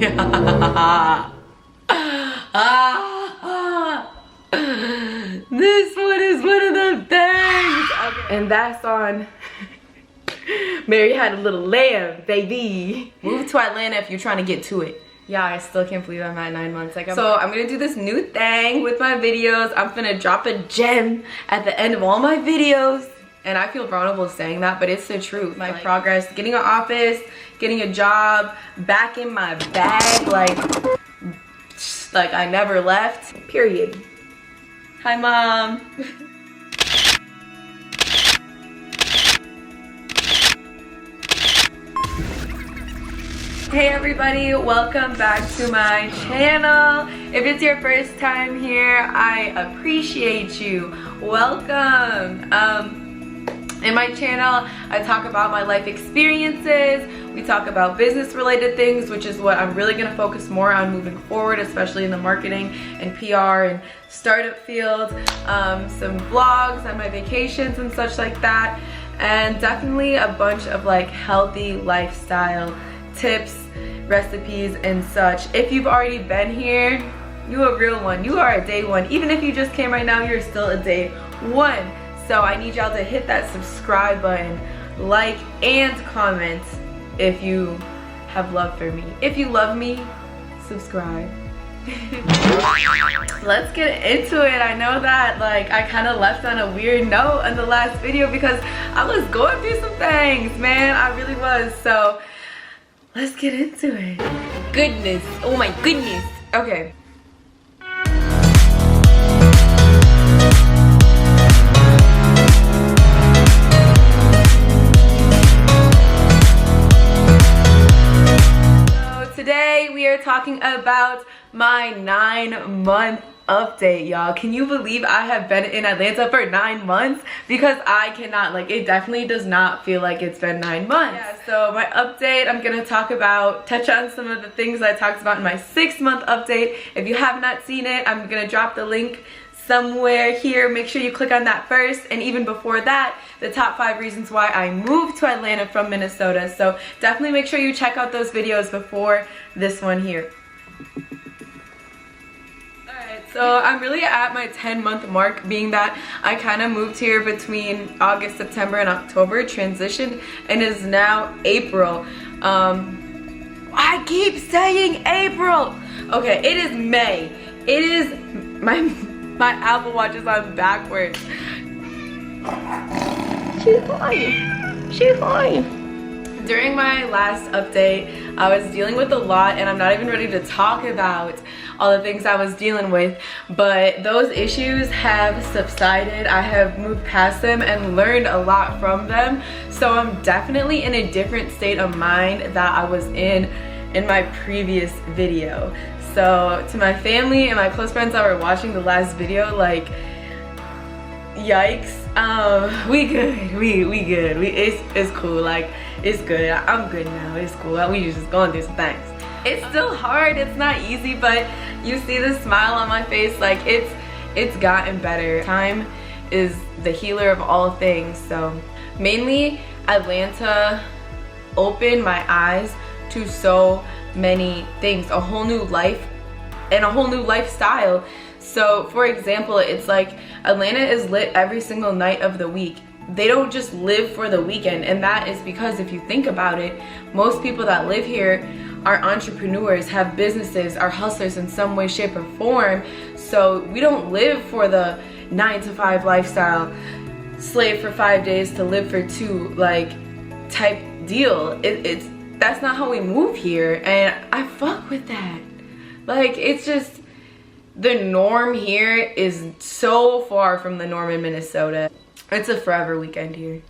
This one is one of the things. Okay. And that's on Mary Had a Little Lamb, baby. Move to Atlanta if you're trying to get to it. Yeah, I still can't believe I'm at 9 months. So I'm gonna do this new thing with my videos. I'm gonna drop a gem at the end of all my videos. And I feel vulnerable saying that, but it's the truth. My progress, getting an office, getting a job, back in my bag, like I never left, period. Hi, Mom. Hey everybody, welcome back to my channel. If it's your first time here, I appreciate you. Welcome. In my channel, I talk about my life experiences. We talk about business related things, which is what I'm really gonna focus more on moving forward, especially in the marketing and PR and startup field. Some vlogs on my vacations and such like that. And definitely a bunch of like healthy lifestyle tips, recipes, and such. If you've already been here, you're a real one. You are a day one. Even if you just came right now, you're still a day one. So I need y'all to hit that subscribe button, like, and comment if you have love for me. If you love me, subscribe. Let's get into it. I know that like I kind of left on a weird note in the last video because I was going through some things, man. I really was. So let's get into it. Goodness. Oh my goodness. Okay. Today we are talking about my 9-month update, y'all. Can you believe I have been in Atlanta for 9 months? Because I cannot, like, it definitely does not feel like it's been 9 months. Yeah, so my update, I'm gonna touch on some of the things I talked about in my 6-month update. If you have not seen it, I'm gonna drop the link somewhere here. Make sure you click on that first. And even before that, the top 5 reasons why I moved to Atlanta from Minnesota. So definitely make sure you check out those videos before this one here. Alright, so I'm really at my 10-month mark, being that I kind of moved here between August, September, and October, transitioned, and is now April. I keep saying April. Okay, it is May. It is my Apple Watch is on backwards. She's fine. She's fine. During my last update, I was dealing with a lot, and I'm not even ready to talk about all the things I was dealing with, but those issues have subsided. I have moved past them and learned a lot from them. So I'm definitely in a different state of mind that I was in my previous video. So to my family and my close friends that were watching the last video, like, yikes. We good. We good. It's cool. Like, it's good. I'm good now. It's cool. We just going through some things. It's still hard. It's not easy, but you see the smile on my face. Like, it's gotten better. Time is the healer of all things. So mainly Atlanta opened my eyes to so many things, a whole new life and a whole new lifestyle. So for example, it's like Atlanta is lit every single night of the week. They don't just live for the weekend, and that is because if you think about it, most people that live here are entrepreneurs, have businesses, are hustlers in some way, shape, or form. So we don't live for the 9-to-5 lifestyle, slave for 5 days to live for 2, like, type deal. That's not how we move here, and I fuck with that. Like, it's just, the norm here is so far from the norm in Minnesota. It's a forever weekend here.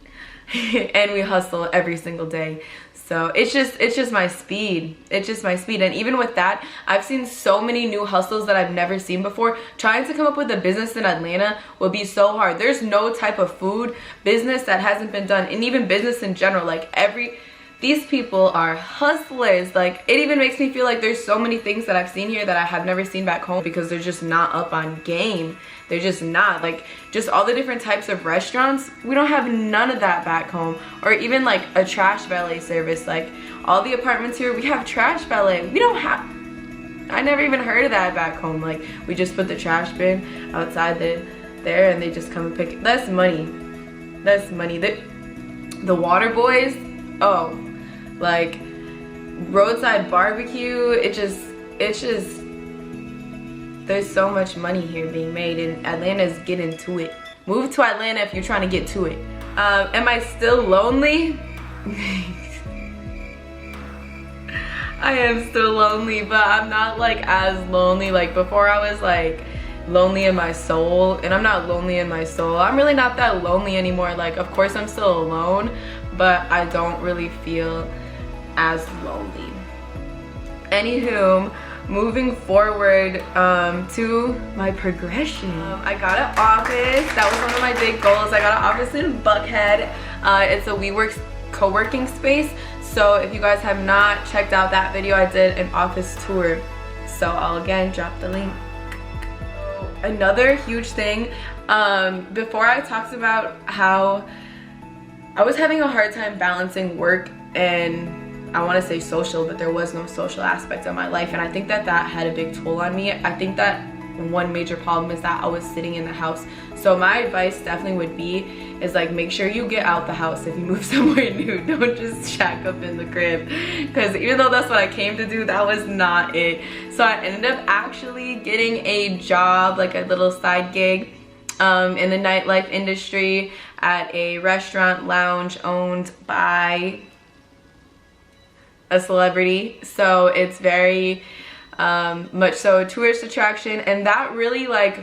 And we hustle every single day. So it's just my speed. It's just my speed. And even with that, I've seen so many new hustles that I've never seen before. Trying to come up with a business in Atlanta will be so hard. There's no type of food business that hasn't been done, and even business in general. Like, these people are hustlers. Like, it even makes me feel like there's so many things that I've seen here that I have never seen back home because they're just not up on game. They're just not. Like, just all the different types of restaurants, we don't have none of that back home. Or even like a trash valet service, like, all the apartments here, we have trash valet. We don't have, I never even heard of that back home. Like, we just put the trash bin outside there and they just come and pick it. That's money. That's money. The water boys, oh, like roadside barbecue, it's just, there's so much money here being made, and Atlanta's getting to it. Move to Atlanta if you're trying to get to it. Am I still lonely? I am still lonely, but I'm not like as lonely. Like before I was like lonely in my soul, and I'm not lonely in my soul. I'm really not that lonely anymore. Like, of course I'm still alone, but I don't really feel as lonely. Anywho, moving forward to my progression. I got an office. That was one of my big goals. I got an office in Buckhead. It's a WeWork co-working space. So if you guys have not checked out that video, I did an office tour. So I'll again drop the link. Another huge thing, before I talked about how I was having a hard time balancing work and I want to say social, but there was no social aspect of my life, and I think that had a big toll on me. I think that one major problem is that I was sitting in the house. So my advice definitely would be is like, make sure you get out the house if you move somewhere new. Don't just shack up in the crib, because even though that's what I came to do, that was not it. So I ended up actually getting a job, like a little side gig in the nightlife industry at a restaurant lounge owned by a celebrity. So it's very much so a tourist attraction, and that really like,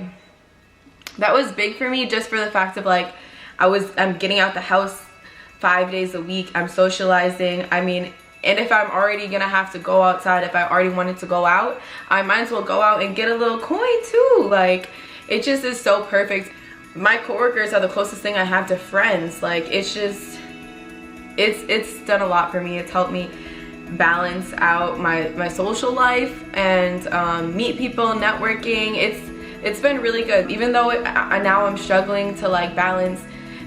that was big for me, just for the fact of like, I'm getting out the house 5 days a week, I'm socializing. I mean, and if I'm already gonna have to go outside, if I already wanted to go out, I might as well go out and get a little coin too. Like, it just is so perfect. My coworkers are the closest thing I have to friends. Like, it's just, it's done a lot for me. It's helped me balance out my social life and meet people, networking. It's been really good, even though now I'm struggling to like balance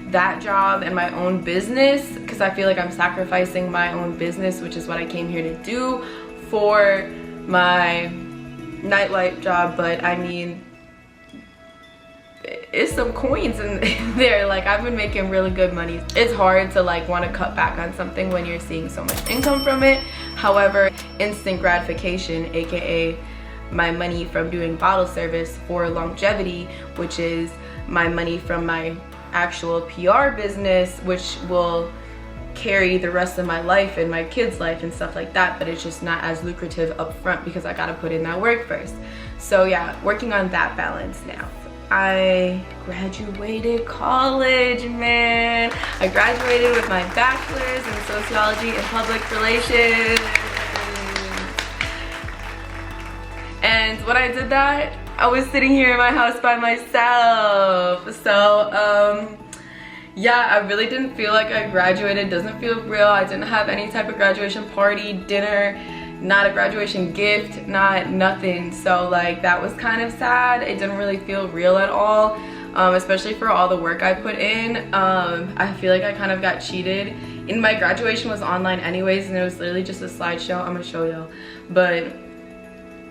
that job and my own business, because I feel like I'm sacrificing my own business, which is what I came here to do, for my nightlife job. But I mean, it's some coins in there. Like, I've been making really good money. It's hard to like want to cut back on something when you're seeing so much income from it. However, instant gratification, aka my money from doing bottle service for longevity, which is my money from my actual PR business, which will carry the rest of my life and my kids' life and stuff like that, but it's just not as lucrative up front because I gotta put in that work first. So yeah, working on that balance now. I graduated college, man. I graduated with my bachelor's in sociology and public relations. And when I did that, I was sitting here in my house by myself. So yeah, I really didn't feel like I graduated. Doesn't feel real. I didn't have any type of graduation party, dinner, not a graduation gift, nothing. So like, that was kind of sad. It didn't really feel real at all, especially for all the work I put in. I feel like I kind of got cheated. And my graduation was online anyways, and it was literally just a slideshow. I'm gonna show y'all. But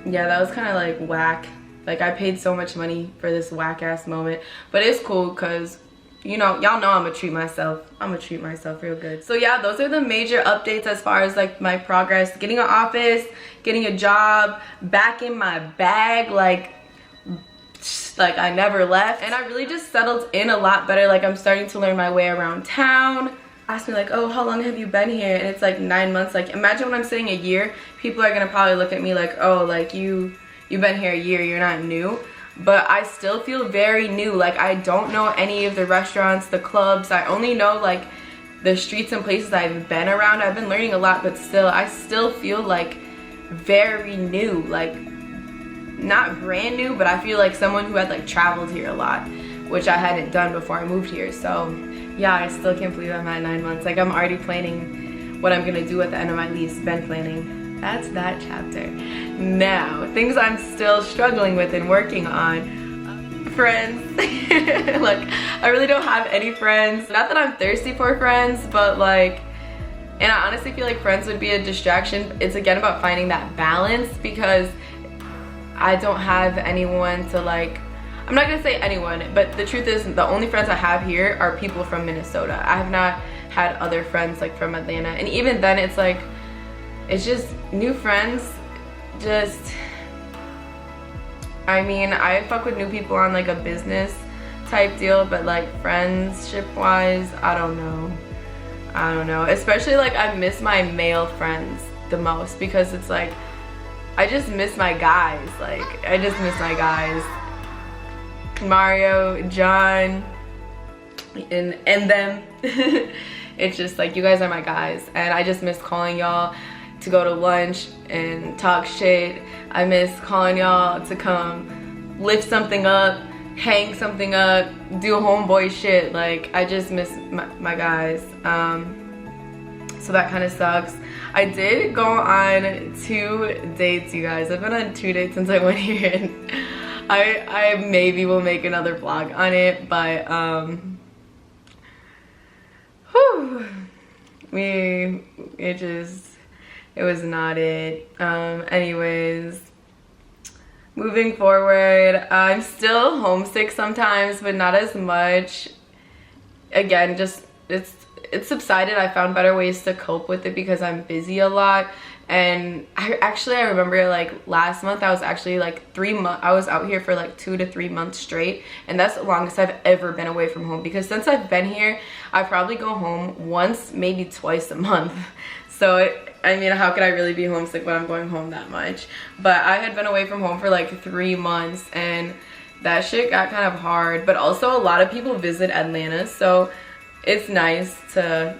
yeah, that was kind of like whack. Like, I paid so much money for this whack ass moment, but it's cool because, you know, y'all know I'm gonna treat myself. I'm gonna treat myself real good. So yeah, those are the major updates as far as like my progress. Getting an office, getting a job, back in my bag, like I never left. And I really just settled in a lot better. Like, I'm starting to learn my way around town. Ask me like, oh, how long have you been here? And it's like 9 months. Like, imagine when I'm saying a year, people are gonna probably look at me like, oh, like you've been here a year, you're not new. But I still feel very new. Like, I don't know any of the restaurants, the clubs. I only know like the streets and places I've been around. I've been learning a lot, but still, I still feel like very new. Like, not brand new, but I feel like someone who had like traveled here a lot, which I hadn't done before I moved here. So yeah, I still can't believe I'm at 9 months. Like, I'm already planning what I'm gonna do at the end of my lease. Been planning. That's that chapter. Now, things I'm still struggling with and working on. Friends. Look, I really don't have any friends. Not that I'm thirsty for friends, but like, And I honestly feel like friends would be a distraction. It's again about finding that balance, because I don't have anyone to like, I'm not gonna say anyone, but the truth is the only friends I have here are people from Minnesota. I have not had other friends like from Atlanta, and even then it's like, it's just new friends. Just, I mean, I fuck with new people on like a business type deal, but like friendship wise, I don't know. Especially like I miss my male friends the most, because it's like I just miss my guys. Like I just miss my guys, Mario, John, and them. It's just like, you guys are my guys, and I just miss calling y'all to go to lunch and talk shit. I miss calling y'all to come lift something up, hang something up, do homeboy shit. Like I just miss my guys. So that kind of sucks. I did go on 2 dates, you guys. I've been on 2 dates since I went here, and I maybe will make another vlog on it, but it was not it. Anyways, moving forward, I'm still homesick sometimes, but not as much. Again, just it's subsided. I found better ways to cope with it because I'm busy a lot. And I remember like last month I was actually like 3 months, I was out here for like 2 to 3 months straight, and that's the longest I've ever been away from home, because since I've been here I probably go home once, maybe twice a month. So I mean, how could I really be homesick when I'm going home that much? But I had been away from home for like 3 months, and that shit got kind of hard. But also a lot of people visit Atlanta, so it's nice to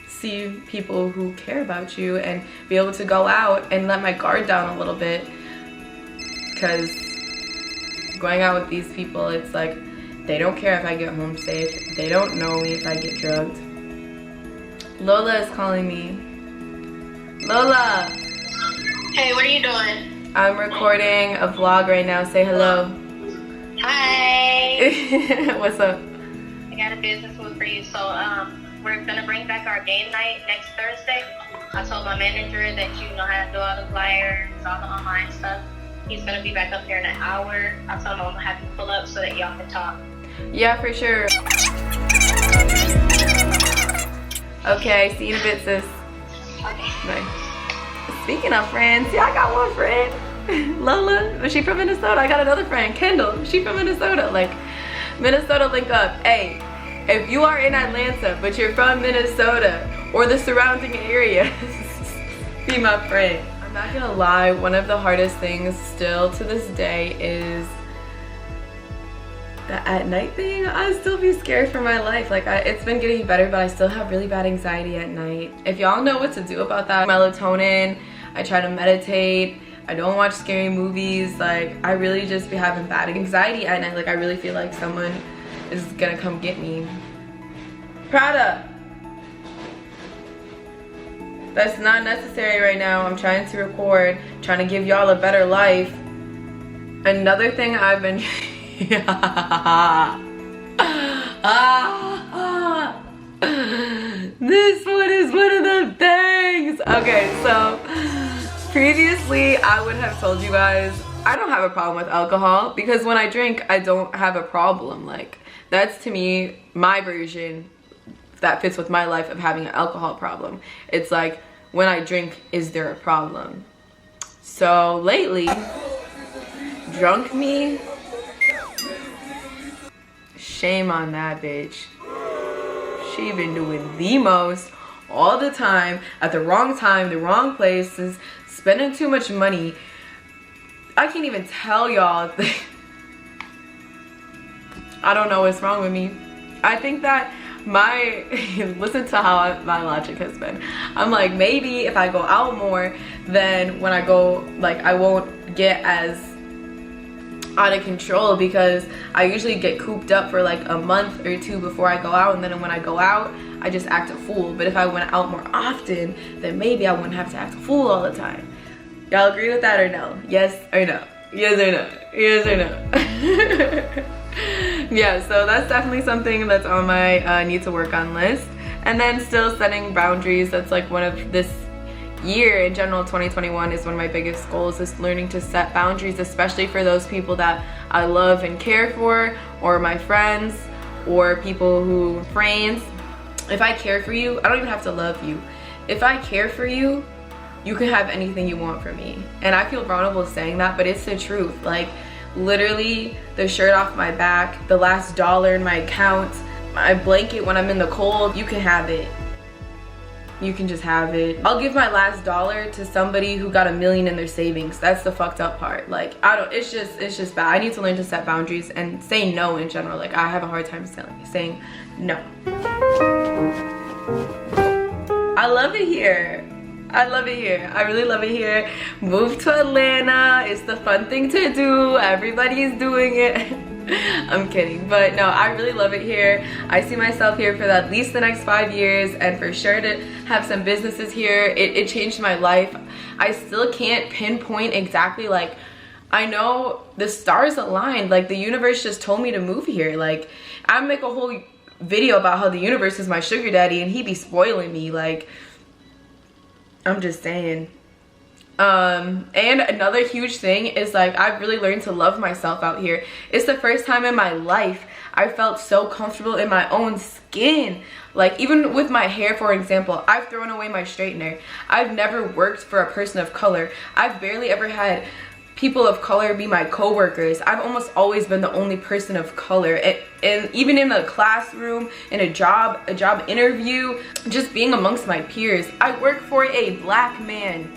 see people who care about you and be able to go out and let my guard down a little bit, because going out with these people, it's like they don't care if I get home safe. They don't know me if I get drugged. Lola is calling me. Lola! Hey, what are you doing? I'm recording a vlog right now. Say hello. Hi! What's up? I got a business move for you. So, we're gonna bring back our game night next Thursday. I told my manager that you know how to do all the flyers, all the online stuff. He's gonna be back up here in an hour. I told him I'm gonna have you pull up so that y'all can talk. Yeah, for sure. Okay, see you in a bit, sis. Okay. Bye. Speaking of friends, yeah, I got one friend. Lola, is she from Minnesota? I got another friend, Kendall. She from Minnesota. Like, Minnesota, link up. Hey, if you are in Atlanta, but you're from Minnesota or the surrounding areas, be my friend. I'm not gonna lie, one of the hardest things still to this day is the at night thing. I still be scared for my life. Like, it's been getting better, but I still have really bad anxiety at night. If y'all know what to do about that, melatonin, I try to meditate, I don't watch scary movies. Like, I really just be having bad anxiety at night. Like, I really feel like someone is gonna come get me. Prada! That's not necessary right now. I'm trying to record, trying to give y'all a better life. Another thing I've been this one is one of the things. Okay, so previously I would have told you guys I don't have a problem with alcohol, because when I drink I don't have a problem. Like, that's to me my version that fits with my life of having an alcohol problem. It's like, when I drink, is there a problem? So lately, drunk me, shame on that bitch. She been doing the most all the time, at the wrong time, the wrong places, spending too much money. I can't even tell y'all. I don't know what's wrong with me. I think that listen to how my logic has been. I'm like, maybe if I go out more, then when I go, like, I won't get as out of control, because I usually get cooped up for like a month or 2 before I go out, and then when I go out I just act a fool. But if I went out more often, then maybe I wouldn't have to act a fool all the time. Y'all agree with that or no? Yes or no? Yes or no? Yes or no? Yeah, so that's definitely something that's on my need to work on list. And then still setting boundaries. That's like one of this year in general. 2021 is one of my biggest goals, is learning to set boundaries, especially for those people that I love and care for, or my friends, or people who friends. If I care for you, I don't even have to love you. If I care for you, you can have anything you want from me. And I feel vulnerable saying that, but it's the truth. Like literally the shirt off my back, the last dollar in my account, my blanket when I'm in the cold, you can have it. You can just have it. I'll give my last dollar to somebody who got $1 million in their savings. That's the fucked up part. Like it's just bad. I need to learn to set boundaries and say no in general. Like I have a hard time saying no. I love it here. I love it here. I really love it here. Moved to Atlanta. It's the fun thing to do. Everybody's doing it. I'm kidding, but no, I really love it here. I see myself here for at least the next 5 years, and for sure to have some businesses here. It changed my life. I still can't pinpoint exactly, like, I know the stars aligned. Like the universe just told me to move here. Like I make a whole video about how the universe is my sugar daddy and he be spoiling me. Like I'm just saying. And another huge thing is like I've really learned to love myself out here. It's the first time in my life I felt so comfortable in my own skin. Like even with my hair, for example, I've thrown away my straightener. I've never worked for a person of color. I've barely ever had people of color be my co-workers. I've almost always been the only person of color, and even in a classroom, in a job interview, just being amongst my peers. I work for a black man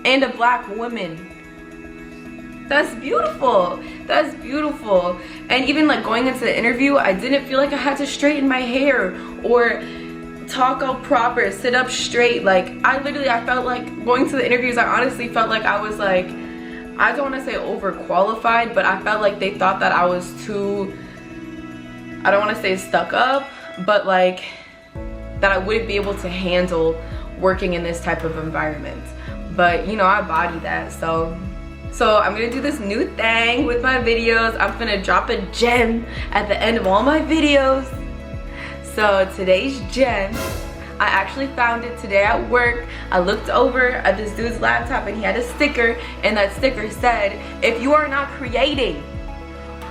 and a black woman. That's beautiful. That's beautiful. And even like going into the interview, I didn't feel like I had to straighten my hair or talk up proper, sit up straight. Like I felt like going to the interviews, I honestly felt like I was like, I don't want to say overqualified, but I felt like they thought that I was too, I don't want to say stuck up, but like that I wouldn't be able to handle working in this type of environment. But you know, I body that. So I'm gonna do this new thing with my videos. I'm gonna drop a gem at the end of all my videos. So today's gem, I actually found it today at work. I looked over at this dude's laptop and he had a sticker, and that sticker said, if you are not creating,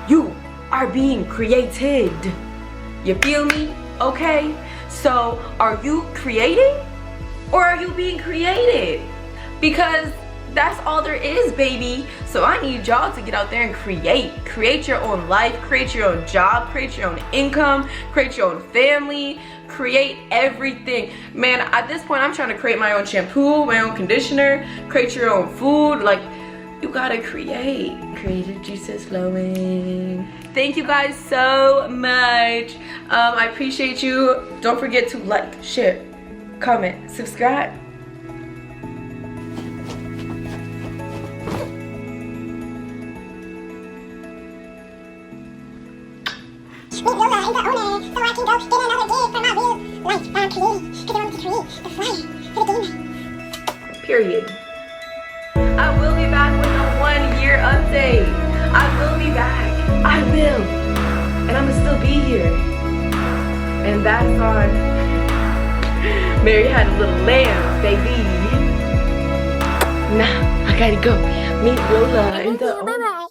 you are being created. You feel me? Okay, so are you creating or are you being created? Because that's all there is, baby. So I need y'all to get out there and create your own life, create your own job, create your own income, create your own family, create everything. Man, at this point I'm trying to create my own shampoo, my own conditioner, create your own food. Like you gotta create. Creative juices flowing. Thank you guys so much. I appreciate you. Don't forget to like, share, comment, subscribe. Meet Lola, I'm the owner, so I can go get another gig for my real life that I'm creating, because I want to create the flyer for the game. Period. I will be back with a 1-year update. I will be back. I will. And I'm gonna still be here. And that's on Mary Had a Little Lamb, baby. Now I gotta go meet Lola in the Bye-bye.